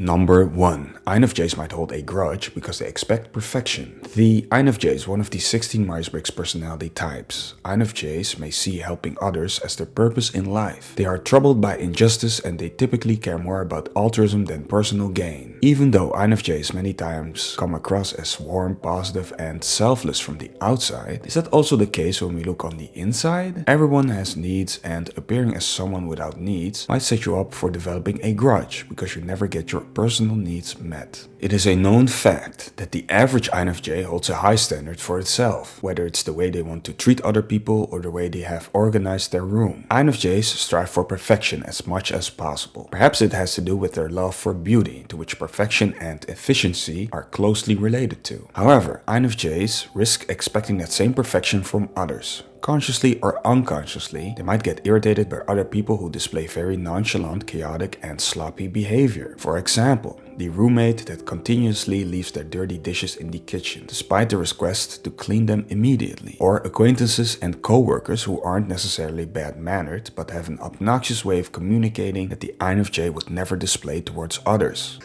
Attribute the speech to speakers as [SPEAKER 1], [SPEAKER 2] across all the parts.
[SPEAKER 1] Number 1. INFJs might hold a grudge because they expect perfection. The INFJ is one of the 16 Myers-Briggs personality types. INFJs may see helping others as their purpose in life. They are troubled by injustice and they typically care more about altruism than personal gain. Even though INFJs many times come across as warm, positive, and selfless from the outside, is that also the case when we look on the inside? Everyone has needs, and appearing as someone without needs might set you up for developing a grudge because you never get your personal needs met. It is a known fact that the average INFJ holds a high standard for itself, whether it's the way they want to treat other people or the way they have organized their room. INFJs strive for perfection as much as possible. Perhaps it has to do with their love for beauty, to which perfection and efficiency are closely related to. However, INFJs risk expecting that same perfection from others. Consciously or unconsciously, they might get irritated by other people who display very nonchalant, chaotic, and sloppy behavior. For example, the roommate that continuously leaves their dirty dishes in the kitchen, despite the request to clean them immediately. Or acquaintances and co-workers who aren't necessarily bad-mannered, but have an obnoxious way of communicating that the INFJ would never display towards others.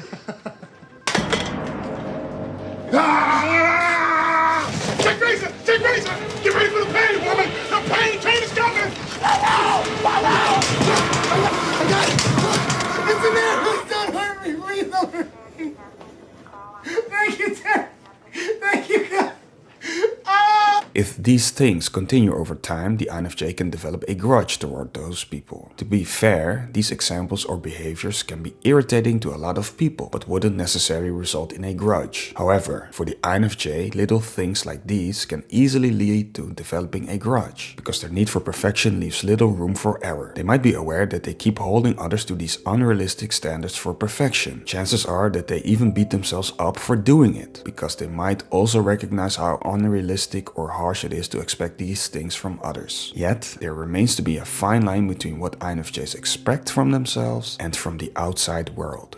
[SPEAKER 2] Take razor! Take razor! Get ready for the pain, woman! The pain is coming! I got it! It's in there! Don't hurt me! Please don't hurt me! Thank you, Dad! Thank you, God!
[SPEAKER 1] If these things continue over time, the INFJ can develop a grudge toward those people. To be fair, these examples or behaviors can be irritating to a lot of people, but wouldn't necessarily result in a grudge. However, for the INFJ, little things like these can easily lead to developing a grudge, because their need for perfection leaves little room for error. They might be aware that they keep holding others to these unrealistic standards for perfection. Chances are that they even beat themselves up for doing it, because they might also recognize how unrealistic or harsh it is to expect these things from others. Yet, there remains to be a fine line between what INFJs expect from themselves and from the outside world.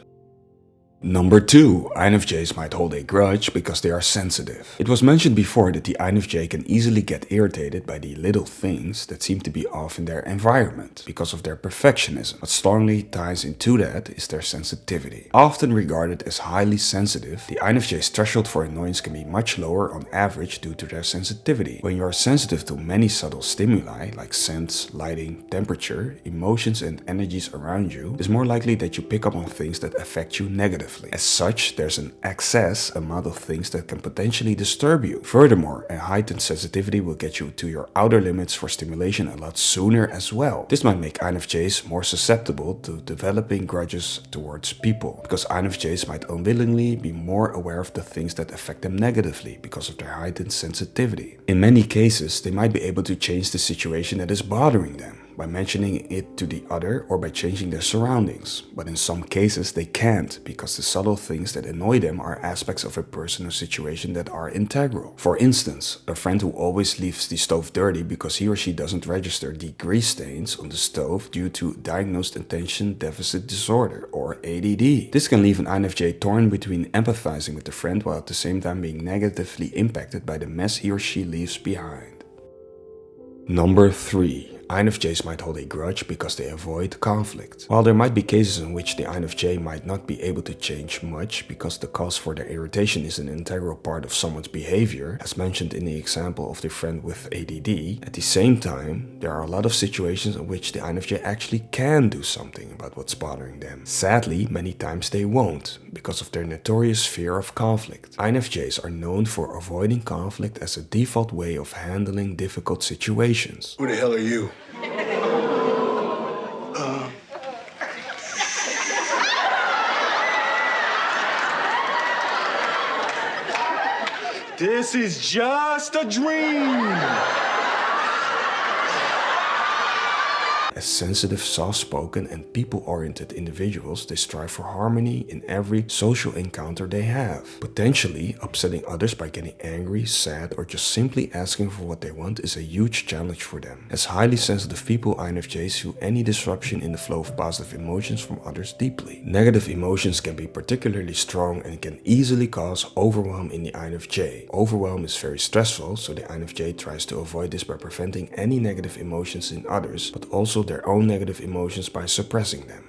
[SPEAKER 1] Number 2. INFJs might hold a grudge because they are sensitive. It was mentioned before that the INFJ can easily get irritated by the little things that seem to be off in their environment because of their perfectionism. What strongly ties into that is their sensitivity. Often regarded as highly sensitive, the INFJ's threshold for annoyance can be much lower on average due to their sensitivity. When you are sensitive to many subtle stimuli like scents, lighting, temperature, emotions, and energies around you, it is more likely that you pick up on things that affect you negatively. As such, there's an excess amount of things that can potentially disturb you. Furthermore, a heightened sensitivity will get you to your outer limits for stimulation a lot sooner as well. This might make INFJs more susceptible to developing grudges towards people, because INFJs might unwillingly be more aware of the things that affect them negatively because of their heightened sensitivity. In many cases, they might be able to change the situation that is bothering them by mentioning it to the other or by changing their surroundings. But in some cases they can't, because the subtle things that annoy them are aspects of a person or situation that are integral. For instance, a friend who always leaves the stove dirty because he or she doesn't register the grease stains on the stove due to diagnosed attention deficit disorder or ADD. This can leave an INFJ torn between empathizing with the friend while at the same time being negatively impacted by the mess he or she leaves behind. Number 3. INFJs might hold a grudge because they avoid conflict. While there might be cases in which the INFJ might not be able to change much because the cause for their irritation is an integral part of someone's behavior, as mentioned in the example of the friend with ADD, at the same time, there are a lot of situations in which the INFJ actually can do something about what's bothering them. Sadly, many times they won't, because of their notorious fear of conflict. INFJs are known for avoiding conflict as a default way of handling difficult situations.
[SPEAKER 2] Who the hell are you? This is just a dream.
[SPEAKER 1] As sensitive, soft-spoken, and people-oriented individuals, they strive for harmony in every social encounter they have. Potentially, upsetting others by getting angry, sad, or just simply asking for what they want is a huge challenge for them. As highly sensitive people, INFJs feel any disruption in the flow of positive emotions from others deeply. Negative emotions can be particularly strong and can easily cause overwhelm in the INFJ. Overwhelm is very stressful, so the INFJ tries to avoid this by preventing any negative emotions in others, but also their own negative emotions by suppressing them.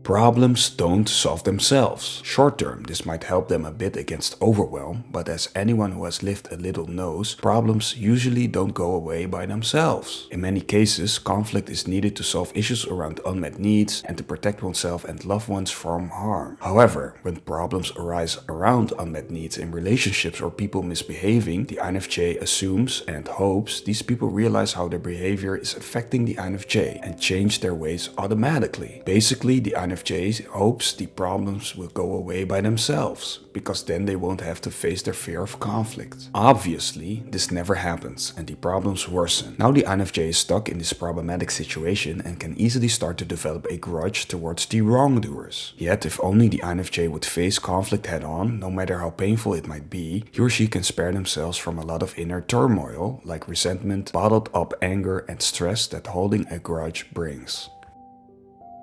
[SPEAKER 1] Problems don't solve themselves. Short term, this might help them a bit against overwhelm, but as anyone who has lived a little knows, problems usually don't go away by themselves. In many cases, conflict is needed to solve issues around unmet needs and to protect oneself and loved ones from harm. However, when problems arise around unmet needs in relationships or people misbehaving, the INFJ assumes and hopes these people realize how their behavior is affecting the INFJ and change their ways automatically. Basically, the INFJ hopes the problems will go away by themselves, because then they won't have to face their fear of conflict. Obviously, this never happens and the problems worsen. Now the INFJ is stuck in this problematic situation and can easily start to develop a grudge towards the wrongdoers. Yet, if only the INFJ would face conflict head on, no matter how painful it might be, he or she can spare themselves from a lot of inner turmoil, like resentment, bottled up anger and stress that holding a grudge brings.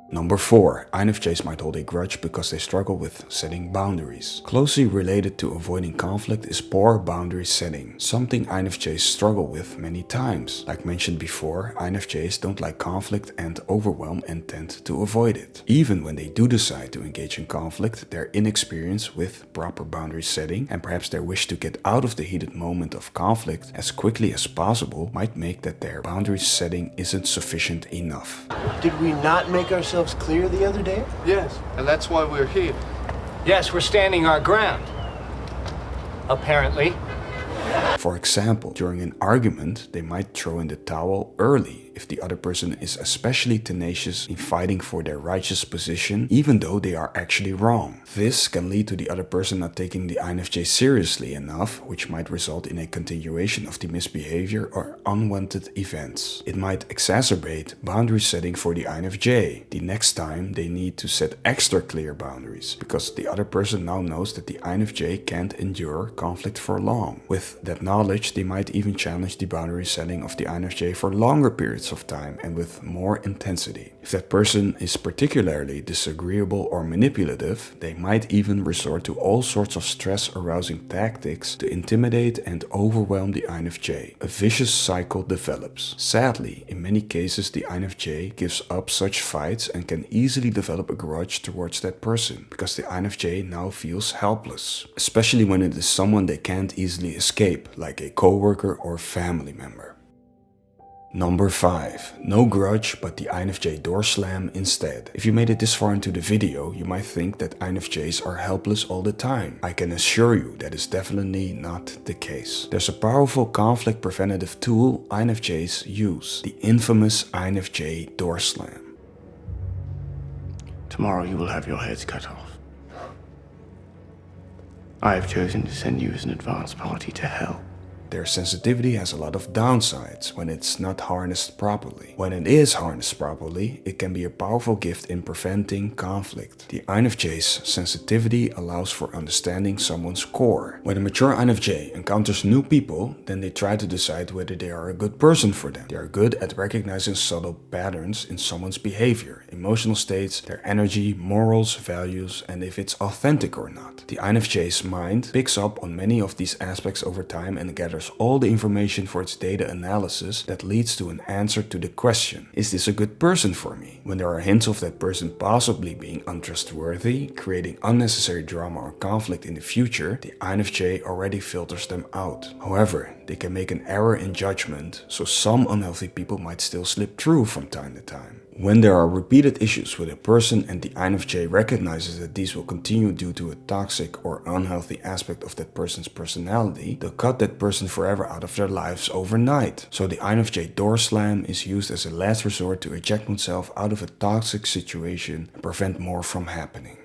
[SPEAKER 1] Number 4. INFJs might hold a grudge because they struggle with setting boundaries. Closely related to avoiding conflict is poor boundary setting, something INFJs struggle with many times. Like mentioned before, INFJs don't like conflict and overwhelm and tend to avoid it. Even when they do decide to engage in conflict, their inexperience with proper boundary setting and perhaps their wish to get out of the heated moment of conflict as quickly as possible might make that their boundary setting isn't sufficient enough.
[SPEAKER 3] Did we not make ourselves clear the other day?
[SPEAKER 4] Yes, and that's why we're here.
[SPEAKER 5] Yes, we're standing our ground. Apparently.
[SPEAKER 1] For example, during an argument, they might throw in the towel early if the other person is especially tenacious in fighting for their righteous position, even though they are actually wrong. This can lead to the other person not taking the INFJ seriously enough, which might result in a continuation of the misbehavior or unwanted events. It might exacerbate boundary setting for the INFJ the next time they need to set extra clear boundaries, because the other person now knows that the INFJ can't endure conflict for long. With that knowledge, they might even challenge the boundary setting of the INFJ for longer periods of time and with more intensity. If that person is particularly disagreeable or manipulative, they might even resort to all sorts of stress-arousing tactics to intimidate and overwhelm the INFJ. A vicious cycle develops. Sadly, in many cases, the INFJ gives up such fights and can easily develop a grudge towards that person, because the INFJ now feels helpless, especially when it is someone they can't easily escape, like a coworker or family member. Number 5. No grudge, but the INFJ door slam instead. If you made it this far into the video, you might think that INFJs are helpless all the time. I can assure you that is definitely not the case. There's a powerful conflict preventative tool INFJs use, the infamous INFJ door slam.
[SPEAKER 3] Tomorrow you will have your heads cut off. I have chosen to send you as an advance party to hell.
[SPEAKER 1] Their sensitivity has a lot of downsides when it's not harnessed properly. When it is harnessed properly, it can be a powerful gift in preventing conflict. The INFJ's sensitivity allows for understanding someone's core. When a mature INFJ encounters new people, then they try to decide whether they are a good person for them. They are good at recognizing subtle patterns in someone's behavior, emotional states, their energy, morals, values, and if it's authentic or not. The INFJ's mind picks up on many of these aspects over time and gathers all the information for its data analysis that leads to an answer to the question, is this a good person for me? When there are hints of that person possibly being untrustworthy, creating unnecessary drama or conflict in the future, the INFJ already filters them out. However, they can make an error in judgment, so some unhealthy people might still slip through from time to time. When there are repeated issues with a person and the INFJ recognizes that these will continue due to a toxic or unhealthy aspect of that person's personality, they'll cut that person forever out of their lives overnight. So the INFJ door slam is used as a last resort to eject oneself out of a toxic situation and prevent more from happening.